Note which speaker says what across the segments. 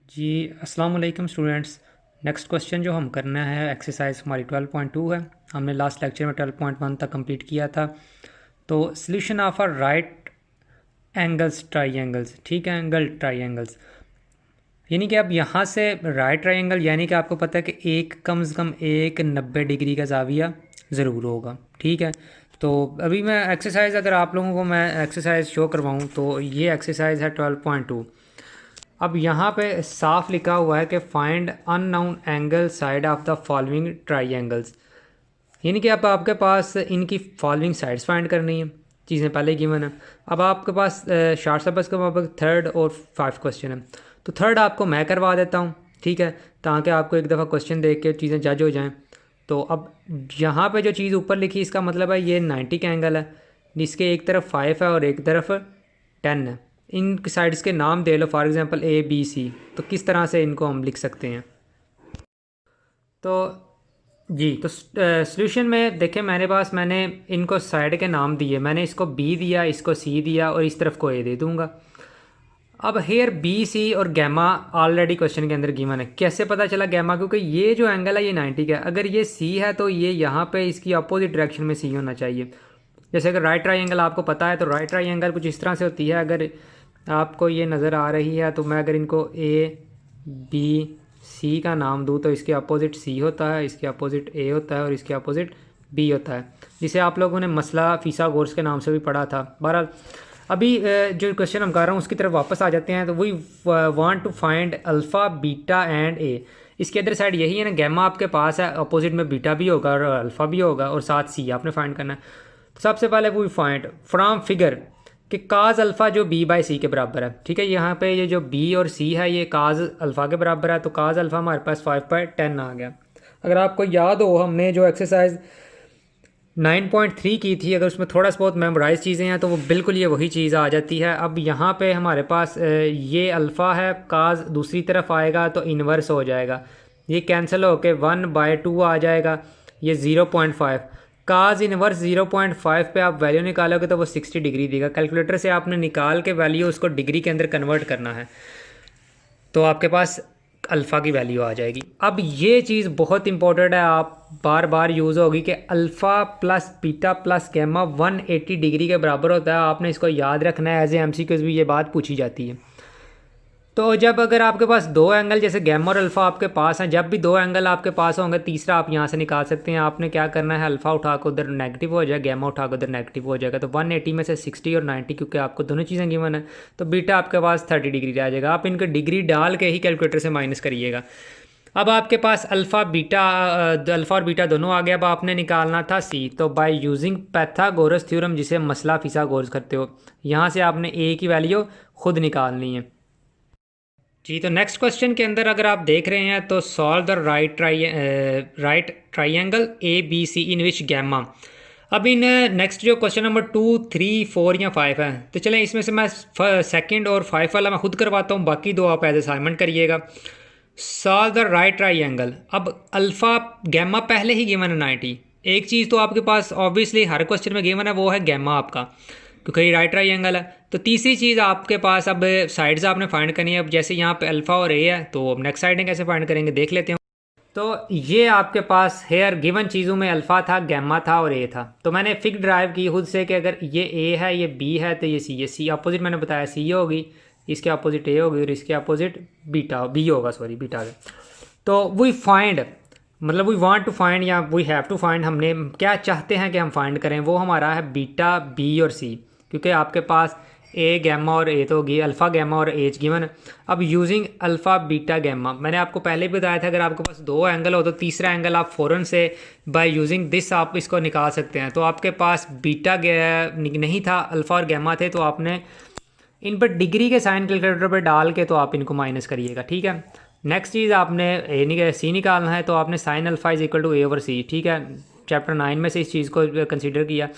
Speaker 1: जी अस्सलाम वालेकुम students. Next question जो हम करना है एक्सरसाइज हमारी 12.2 है। हमने लास्ट लेक्चर में 12.1 तक कंप्लीट किया था। तो solution of a right angles triangles, ठीक है, एंगल ट्राइंगल्स, यानी कि अब यहाँ से राइट ट्राइंगल, यानी कि आपको पता है कि एक कम से कम एक 90 डिग्री का ज़ाविया ज़रूर होगा, ठीक है। तो अभी मैं एक्सरसाइज, अगर आप लोगों को मैं एक्सरसाइज शो करवाऊँ तो ये एक्सरसाइज है 12.2। अब यहाँ पे साफ लिखा हुआ है कि find unknown angle side of the following triangles, यानी कि अब आपके पास इनकी फॉलोइंग साइड्स फाइंड करनी है। चीज़ें पहले गिवन है। अब आपके पास शॉर्ट सिलेबस के मुताबिक थर्ड और 5 क्वेश्चन है। तो थर्ड आपको मैं करवा देता हूँ, ठीक है, ताकि आपको एक दफ़ा क्वेश्चन देख के चीज़ें जज हो जाएँ। तो अब यहाँ पे जो चीज़ ऊपर लिखी इसका मतलब है ये 90 का एंगल है, जिसके एक तरफ 5 है और एक तरफ 10 है। इन साइड्स के नाम दे लो, for example A B C. तो किस तरह से इनको हम लिख सकते हैं? तो जी, तो सॉल्यूशन में देखें, मैंने इनको साइड के नाम दिए। मैंने इसको बी दिया, इसको सी दिया और इस तरफ को ए दे दूंगा। अब हेयर बी सी और गैमा ऑलरेडी क्वेश्चन के अंदर गिवन है। कैसे पता चला गैमा? क्योंकि ये जो एंगल है ये 90 का है। अगर ये सी है तो ये यहाँ पे इसकी अपोजिट डायरेक्शन में सी होना चाहिए। जैसे अगर राइट ट्राइंगल आपको पता है तो राइट ट्राइंगल कुछ इस तरह से होती है। अगर आपको ये नज़र आ रही है तो मैं अगर इनको ए बी सी का नाम दूँ तो इसके अपोजिट सी होता है, इसके अपोजिट ए होता है और इसके अपोजिट बी होता है, जिसे आप लोगों ने मसला फिसागोरस के नाम से भी पढ़ा था। बहरहाल अभी जो क्वेश्चन हम कर रहा हूँ उसकी तरफ वापस आ जाते हैं। तो we want to find alpha beta and A. इसके अदर साइड यही है ना, गैमा आपके पास है, अपोजिट में बीटा भी होगा और अल्फ़ा भी होगा और साथ सी आपने फाइंड करना है। तो सबसे पहले वी फाइंड फ्रॉम फिगर कि काज अल्फ़ा जो बी बाई सी के बराबर है, ठीक है। यहाँ पे ये जो बी और सी है ये काज अल्फ़ा के बराबर है, तो काज अल्फ़ा हमारे पास 5/10 आ गया। अगर आपको याद हो, हमने जो एक्सरसाइज 9.3 की थी, अगर उसमें थोड़ा सा बहुत मेमोराइज चीज़ें हैं तो वो बिल्कुल ये वही चीज़ आ जाती है। अब यहाँ पे हमारे पास ये अल्फ़ा है, काज दूसरी तरफ आएगा तो इन्वर्स हो जाएगा, ये कैंसिल होके 1/2 आ जाएगा, ये 0.5। काज इन्वर्स 0.5 पे आप वैल्यू निकालोगे तो वो 60 डिग्री देगा। कैलकुलेटर से आपने निकाल के वैल्यू उसको डिग्री के अंदर कन्वर्ट करना है, तो आपके पास अल्फ़ा की वैल्यू आ जाएगी। अब ये चीज़ बहुत इंपॉर्टेंट है, आप बार बार यूज़ होगी कि alpha plus beta plus gamma 180 degree के बराबर होता है। आपने इसको याद रखना है, एज ए एमसीक्यूज़ भी ये बात पूछी जाती है। तो जब अगर आपके पास दो एंगल जैसे गैमा और अल्फ़ा आपके पास हैं, जब भी दो एंगल आपके पास होंगे तीसरा आप यहाँ से निकाल सकते हैं। आपने क्या करना है, अल्फ़ा उठा कर उधर नेगेटिव हो जाएगा, गैमा उठा कर उधर नेगेटिव हो जाएगा। तो 180 में से 60 और 90, क्योंकि आपको दोनों चीज़ें गिवन है, तो बीटा आपके पास 30 डिग्री रह जाएगा। आप इनके डिग्री डाल के ही कैलकुलेटर से माइनस करिएगा। अब आपके पास अल्फ़ा और बीटा दोनों आ गया। अब आपने निकालना था सी। तो बाय यूजिंग पैथागोरस थ्योरम, जिसे मसला फिसागोरस करते हो, यहाँ से आपने ए की वैल्यू खुद निकालनी है। जी, तो नेक्स्ट क्वेश्चन के अंदर अगर आप देख रहे हैं तो solve the right triangle a B c in which gamma. अब इन नेक्स्ट जो क्वेश्चन नंबर 2, 3, 4 या 5 है, तो चलें इसमें से मैं सेकंड और 5 वाला मैं खुद करवाता हूँ, बाकी दो आप एज असाइनमेंट करिएगा। Solve the right triangle. अब अल्फ़ा गैमा पहले ही गिवन है 90। एक चीज़ तो आपके पास ऑब्वियसली हर क्वेश्चन में गिवन है, वो है गैमा आपका, क्योंकि ये राइट ट्राइंगल है। तो तीसरी चीज़ आपके पास, अब साइड्स आपने फाइंड करनी है। अब जैसे यहाँ पे अल्फ़ा और ए है, तो अब नेक्स्ट साइड कैसे फाइंड करेंगे देख लेते हैं। तो ये आपके पास हेयर गिवन चीज़ों में अल्फ़ा था, गैमा था और ए था। तो मैंने फिग ड्राइव की खुद से कि अगर ये ए है, ये बी है, तो ये सी अपोजिट मैंने बताया सी होगी, इसके अपोजिट ए होगी और इसके अपोजिट बीटा बी होगा, सॉरी बीटा है। तो वी फाइंड मतलब वी वांट टू फाइंड या वी हैव टू फाइंड, हमने क्या चाहते हैं कि हम फाइंड करें, वो हमारा है बीटा बी और सी, क्योंकि आपके पास ए गैमा और ए तो होगी, अल्फ़ा गैमा और एच गिवन। अब यूजिंग अल्फ़ा बीटा गैमा, मैंने आपको पहले भी बताया था अगर आपके पास दो एंगल हो तो तीसरा एंगल आप फ़ौरन से बाय यूजिंग दिस आप इसको निकाल सकते हैं। तो आपके पास बीटा नहीं था, अल्फ़ा और गैमा थे, तो आपने इन पर डिग्री के साइन कैलकुलेटर पर डाल के तो आप इनको माइनस करिएगा, ठीक है। नेक्स्ट चीज़ आपने सी निकालना है, तो आपने sine alpha is equal to A over C, ठीक है। चैप्टर 9 में से इस चीज़ को कंसीडर किया।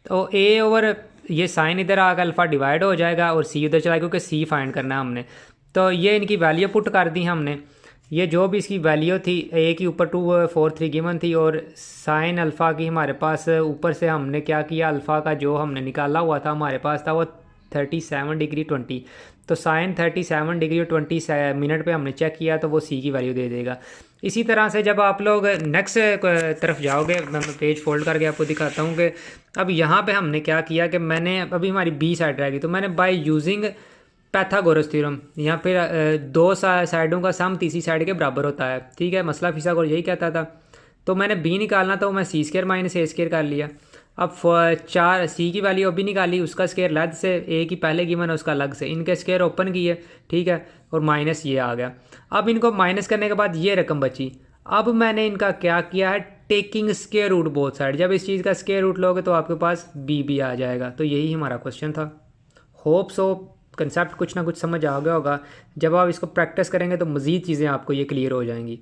Speaker 1: तो ए ओवर ये साइन इधर आकर अल्फ़ा डिवाइड हो जाएगा और सी उधर चला, क्योंकि सी फाइंड करना है हमने। तो ये इनकी वैल्यू पुट कर दी हमने। ये जो भी इसकी वैल्यू थी, ए की ऊपर 243 गिवन थी और साइन अल्फ़ा की हमारे पास ऊपर से हमने क्या किया, अल्फ़ा का जो हमने निकाला हुआ था हमारे पास था वो 37 डिग्री 20। तो साइन 37 डिग्री और 20 मिनट पे हमने चेक किया तो वो सी की वैल्यू दे देगा। इसी तरह से जब आप लोग नेक्स्ट तरफ जाओगे, मैं पेज फोल्ड करके आपको दिखाता हूँ कि अब यहाँ पे हमने क्या किया कि मैंने अभी हमारी बी साइड रहेगी तो मैंने बाय यूजिंग पैथागोरस थ्योरम, यहाँ पे दो साइडों का सम तीसरी साइड के बराबर होता है, ठीक है, मसला फिसागोरस यही कहता था। तो मैंने बी निकालना था, मैं सी स्केयर माइनस ए स्केयर कर लिया। अब 4 सी की वैल्यू अभी निकाली, उसका स्केयर अलग से, ए की पहले गिवन है उसका अलग से, इनके स्केयर ओपन किए, ठीक है, और माइनस ये आ गया। अब इनको माइनस करने के बाद ये रकम बची। अब मैंने इनका क्या किया है, taking square root both side. जब इस चीज़ का स्केयर रूट लोगे तो आपके पास बी भी आ जाएगा। तो यही हमारा क्वेश्चन था। होप सो कंसेप्ट कुछ ना कुछ समझ आ गया होगा। जब आप इसको प्रैक्टिस करेंगे तो मज़ीद चीज़ें आपको ये क्लियर हो जाएंगी।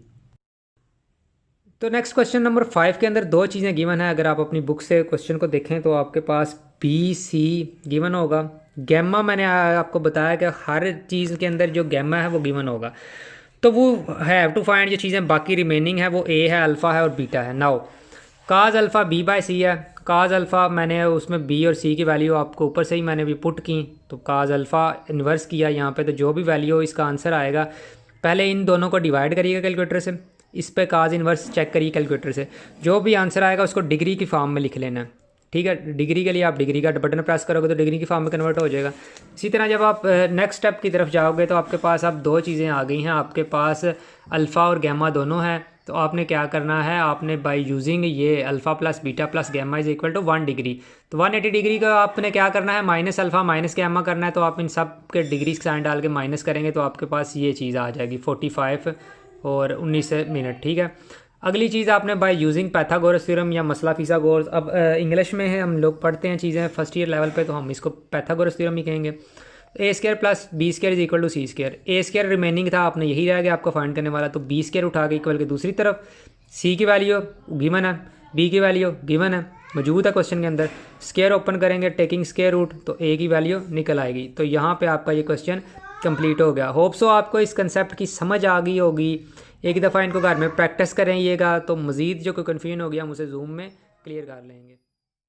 Speaker 1: तो नेक्स्ट क्वेश्चन नंबर 5 के अंदर दो चीज़ें गिवन है। अगर आप अपनी बुक से क्वेश्चन को देखें तो आपके पास बी सी गिवन होगा। गैमा मैंने आपको बताया कि हर चीज़ के अंदर जो गैमा है वो गिवन होगा, तो वो हैव टू फाइंड जो चीज़ें बाकी रिमेनिंग है वो ए है, अल्फ़ा है और बीटा है। Now cos alpha B by C है। काज अल्फ़ा मैंने उसमें बी और सी की वैल्यू आपको ऊपर से ही मैंने भी पुट की, तो काज अल्फ़ा इन्वर्स किया यहाँ पे, तो जो भी वैल्यू हो इसका आंसर आएगा। पहले इन दोनों को डिवाइड करिएगा कैलकुलेटर से, इस पे काज इन्वर्स चेक करिए कैलकुलेटर से, जो भी आंसर आएगा उसको डिग्री की फॉर्म में लिख लेना, ठीक है। डिग्री के लिए आप डिग्री का बटन प्रेस करोगे तो डिग्री की फॉर्म में कन्वर्ट हो जाएगा। इसी तरह जब आप नेक्स्ट स्टेप की तरफ जाओगे तो आपके पास अब दो चीज़ें आ गई हैं, आपके पास अल्फ़ा और गैमा दोनों हैं। तो आपने क्या करना है, आपने बाय यूजिंग ये alpha plus beta plus gamma is equal to 1 degree, तो 180 डिग्री का आपने क्या करना है, माइनस अल्फ़ा माइनस गैमा करना है। तो आप इन सब के डिग्री साइन डाल के माइनस करेंगे तो आपके पास ये चीज़ आ जाएगी 45 और 19 मिनट, ठीक है। अगली चीज़ आपने बाय यूजिंग पैथागोरस थ्योरम या मसला फिसागोरस, अब इंग्लिश में है, हम लोग पढ़ते हैं चीज़ें फर्स्ट ईयर लेवल पे, तो हम इसको पैथागोरस थ्योरम ही कहेंगे। A square plus B square is equal to C square. A square remaining था, आपने यही रह गया आपको फाइंड करने वाला, तो बी स्केयर उठा के इक्वल के दूसरी तरफ, सी की वैल्यू गिवन है, बी की वैल्यू गिवन है, मौजूद है क्वेश्चन के अंदर। स्केयर ओपन करेंगे टेकिंग स्केयर रूट, तो ए की वैल्यू निकल आएगी। तो यहाँ पे आपका ये क्वेश्चन कंप्लीट हो गया। होप सो आपको इस कंसेप्ट की समझ आ गई होगी। एक दफ़ा इनको घर में प्रैक्टिस करेंगे तो मज़ीद जो कोई कन्फ्यूजन हो गया हम उसे जूम में क्लियर कर लेंगे।